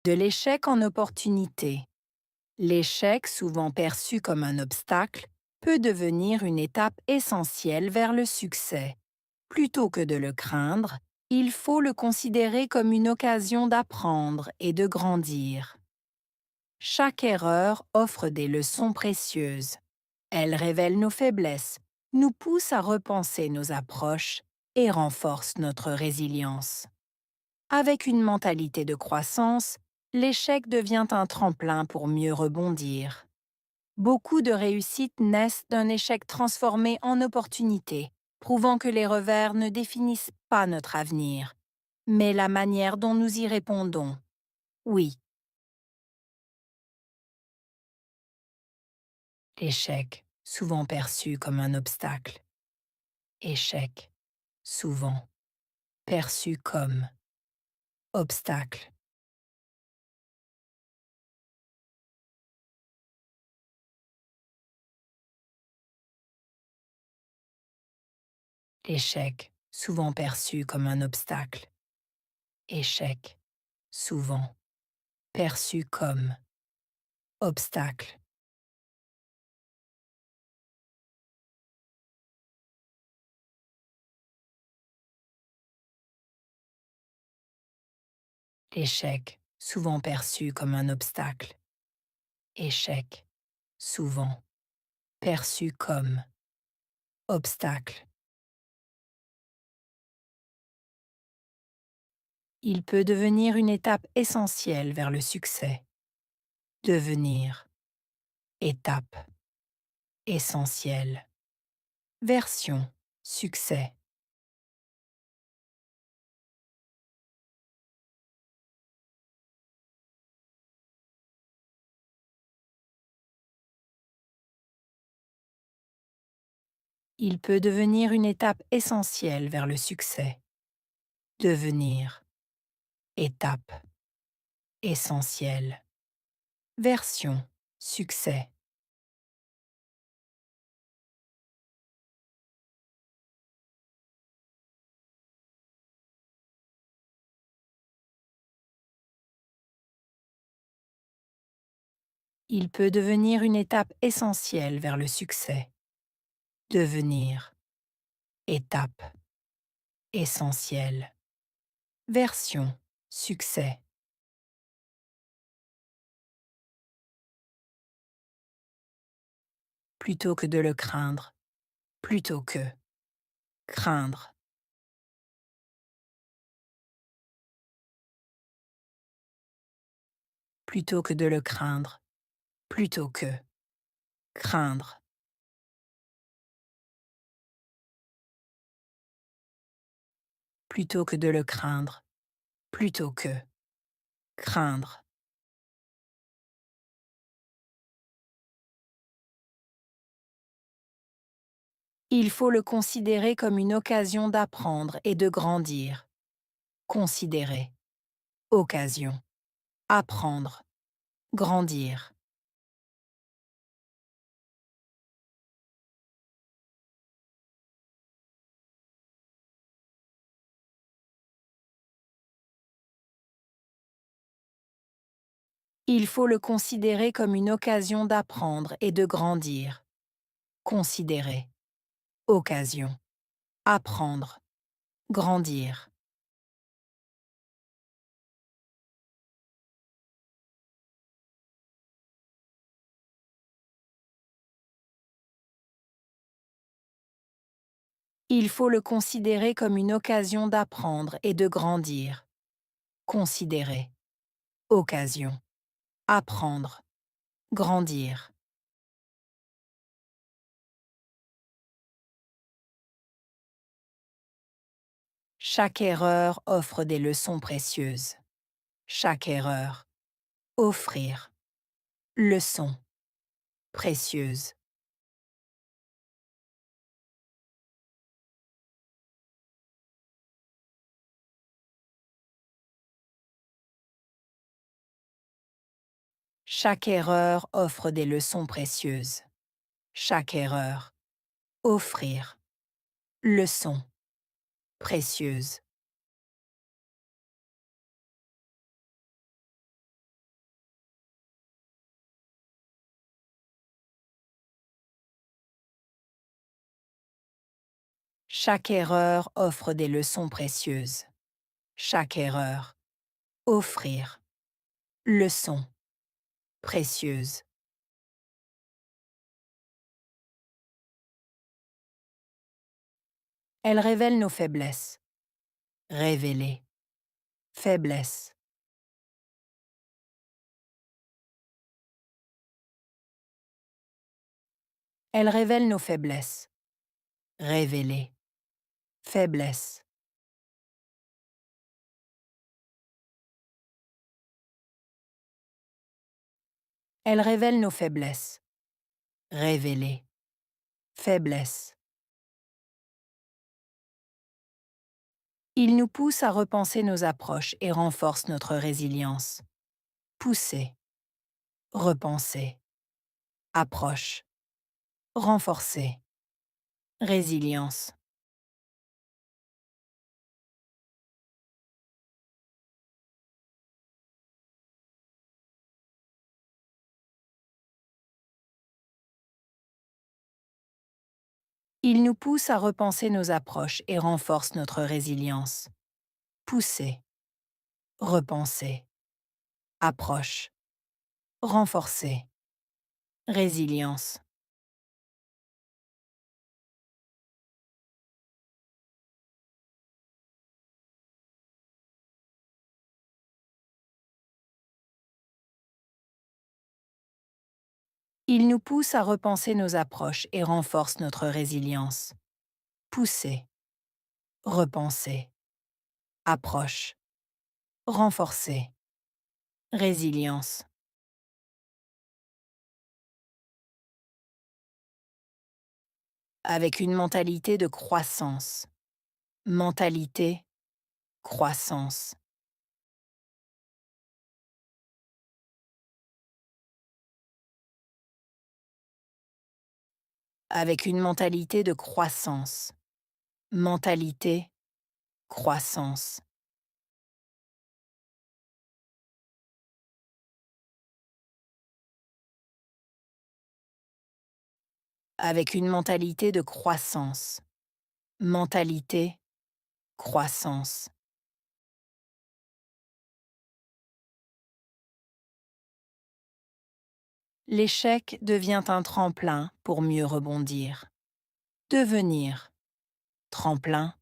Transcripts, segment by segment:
De l'échec en opportunité. L'échec, souvent perçu comme un obstacle, peut devenir une étape essentielle vers le succès. Plutôt que de le craindre, il faut le considérer comme une occasion d'apprendre et de grandir. Chaque erreur offre des leçons précieuses. Elle révèle nos faiblesses, nous pousse à repenser nos approches et renforce notre résilience. Avec une mentalité de croissance, l'échec devient un tremplin pour mieux rebondir. Beaucoup de réussites naissent d'un échec transformé en opportunité, prouvant que les revers ne définissent pas notre avenir, mais la manière dont nous y répondons. Oui, l'échec, souvent perçu comme un obstacle. Échec, souvent perçu comme obstacle. Échec, souvent perçu comme un obstacle. Échec, souvent perçu comme obstacle. Échec, souvent perçu comme un obstacle. Échec, souvent perçu comme obstacle. Il peut devenir une étape essentielle vers le succès. Devenir, étape, essentielle. Version, succès. Il peut devenir une étape essentielle vers le succès. Devenir, étape, essentielle. Version, succès. Il peut devenir une étape essentielle vers le succès. Devenir, étape, essentielle. Version, succès. Plutôt que de le craindre, plutôt que craindre. Plutôt que de le craindre, plutôt que craindre. Plutôt que de le craindre, plutôt que craindre. Il faut le considérer comme une occasion d'apprendre et de grandir. Considérer. Occasion. Apprendre. Grandir. Il faut le considérer comme une occasion d'apprendre et de grandir. Considérer. Occasion. Apprendre. Grandir. Il faut le considérer comme une occasion d'apprendre et de grandir. Considérer. Occasion. Apprendre. Grandir. Chaque erreur offre des leçons précieuses. Chaque erreur. Offrir. Leçon. Précieuse. Chaque erreur offre des leçons précieuses. Chaque erreur. Offrir. Leçon. Précieuse. Chaque erreur offre des leçons précieuses. Chaque erreur. Offrir. Leçon. Précieuse. Elle révèle nos faiblesses. Révéler. Faiblesse. Elle révèle nos faiblesses. Révéler. Faiblesse. Elle révèle nos faiblesses. Révéler. Faiblesse. Il nous pousse à repenser nos approches et renforce notre résilience. Pousser. Repenser. Approche. Renforcer. Résilience. Il nous pousse à repenser nos approches et renforce notre résilience. Pousser. Repenser. Approche. Renforcer. Résilience. Il nous pousse à repenser nos approches et renforce notre résilience. Pousser. Repenser. Approche. Renforcer. Résilience. Avec une mentalité de croissance. Mentalité, croissance. Avec une mentalité de croissance. Mentalité, croissance. Avec une mentalité de croissance. Mentalité, croissance. L'échec devient un tremplin pour mieux rebondir. Devenir. Tremplin.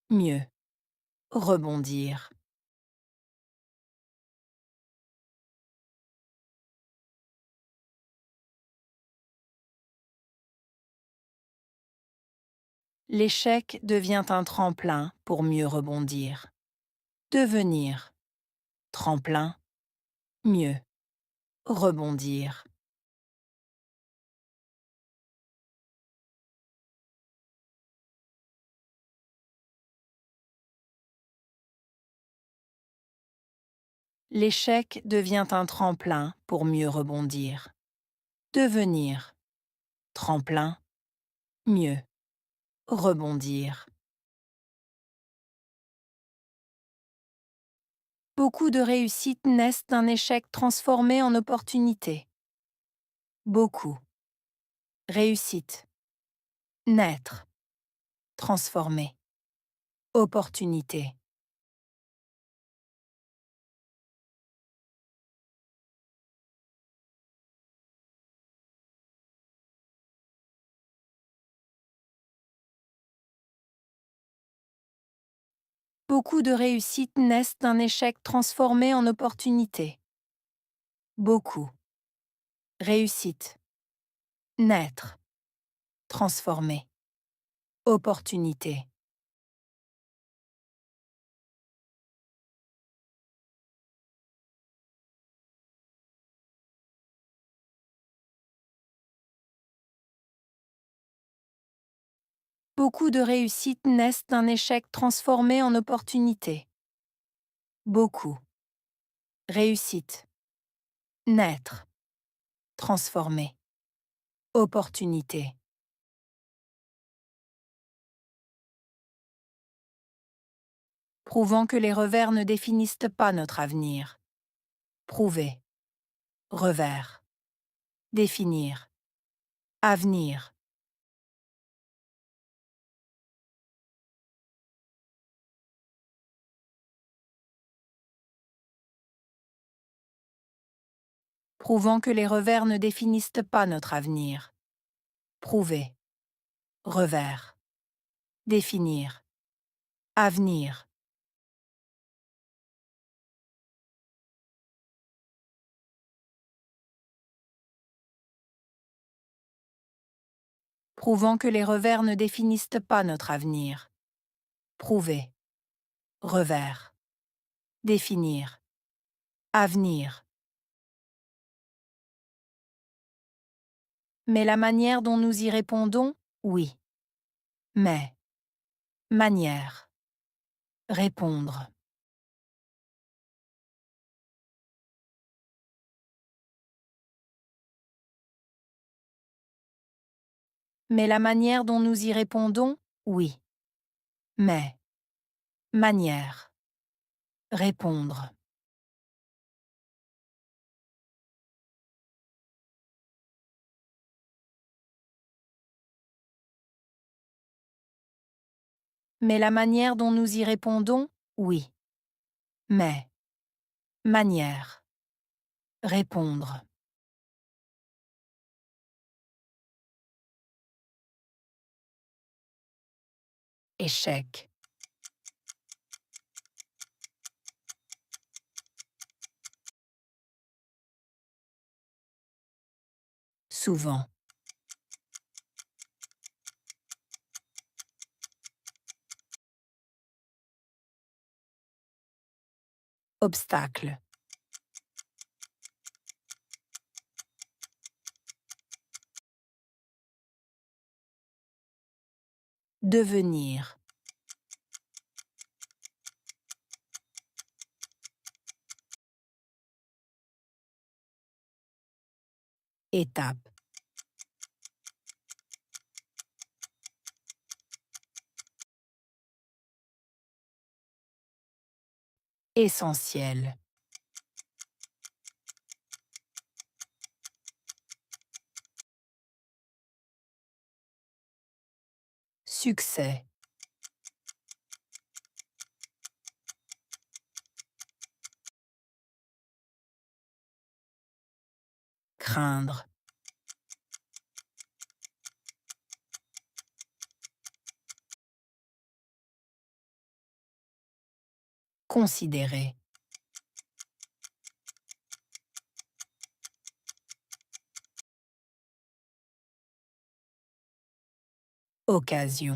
Mieux. Rebondir. L'échec devient un tremplin pour mieux rebondir. Devenir. Tremplin. Mieux. Rebondir. L'échec devient un tremplin pour mieux rebondir. Devenir. Tremplin. Mieux. Rebondir. Beaucoup de réussites naissent d'un échec transformé en opportunité. Beaucoup. Réussite. Naître. Transformer. Opportunité. Beaucoup de réussites naissent d'un échec transformé en opportunité. Beaucoup. Réussite. Naître. Transformer. Opportunité. Beaucoup de réussites naissent d'un échec transformé en opportunité. Beaucoup. Réussite. Naître. Transformer. Opportunité. Prouvant que les revers ne définissent pas notre avenir. Prouver. Revers. Définir. Avenir. prouvant que les revers ne définissent pas notre avenir. Prouver, revers, définir, avenir. Prouvant que les revers ne définissent pas notre avenir. Prouver, revers, définir, avenir. Mais la manière dont nous y répondons, oui. Mais, manière, répondre. Mais la manière dont nous y répondons, oui. Mais, manière, répondre. Mais la manière dont nous y répondons, oui. Mais, manière, répondre. Échec. Souvent. Obstacle. Devenir. Étape. Essentiel. Succès. Craindre. Considérer. Occasion.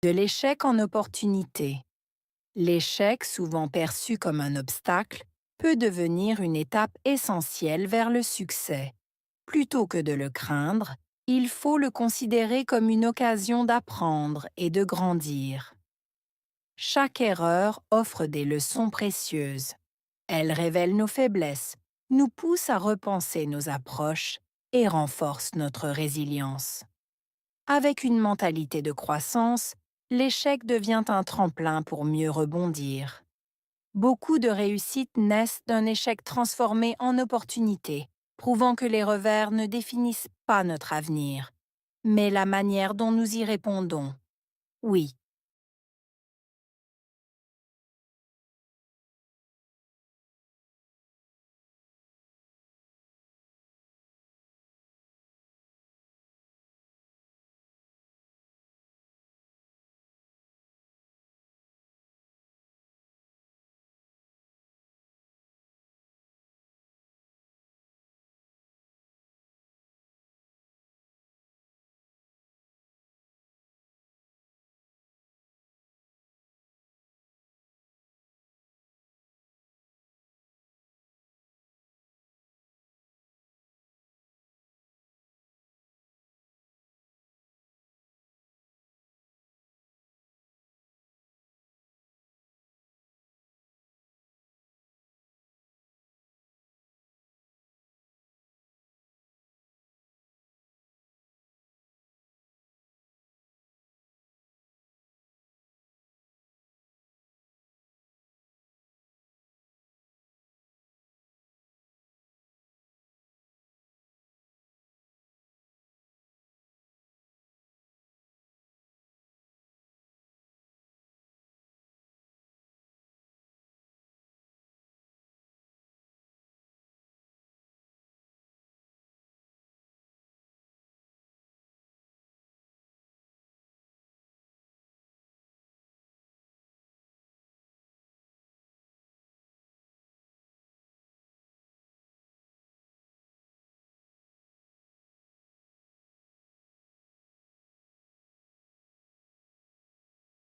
De l'échec en opportunité. L'échec, souvent perçu comme un obstacle, peut devenir une étape essentielle vers le succès. Plutôt que de le craindre, il faut le considérer comme une occasion d'apprendre et de grandir. Chaque erreur offre des leçons précieuses. Elle révèle nos faiblesses, nous pousse à repenser nos approches et renforce notre résilience. Avec une mentalité de croissance, l'échec devient un tremplin pour mieux rebondir. Beaucoup de réussites naissent d'un échec transformé en opportunité, prouvant que les revers ne définissent pas notre avenir, mais la manière dont nous y répondons. Oui,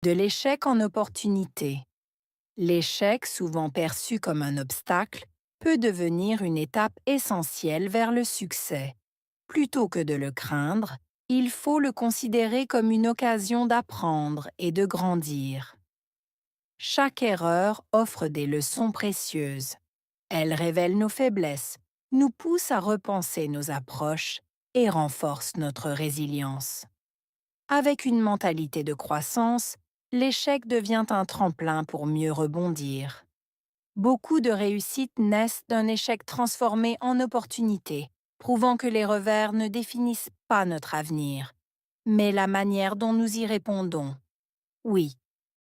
De l'échec en opportunité. L'échec, souvent perçu comme un obstacle, peut devenir une étape essentielle vers le succès. Plutôt que de le craindre, il faut le considérer comme une occasion d'apprendre et de grandir. Chaque erreur offre des leçons précieuses. Elle révèle nos faiblesses, nous pousse à repenser nos approches et renforce notre résilience. Avec une mentalité de croissance, l'échec devient un tremplin pour mieux rebondir. Beaucoup de réussites naissent d'un échec transformé en opportunité, prouvant que les revers ne définissent pas notre avenir, mais la manière dont nous y répondons. Oui,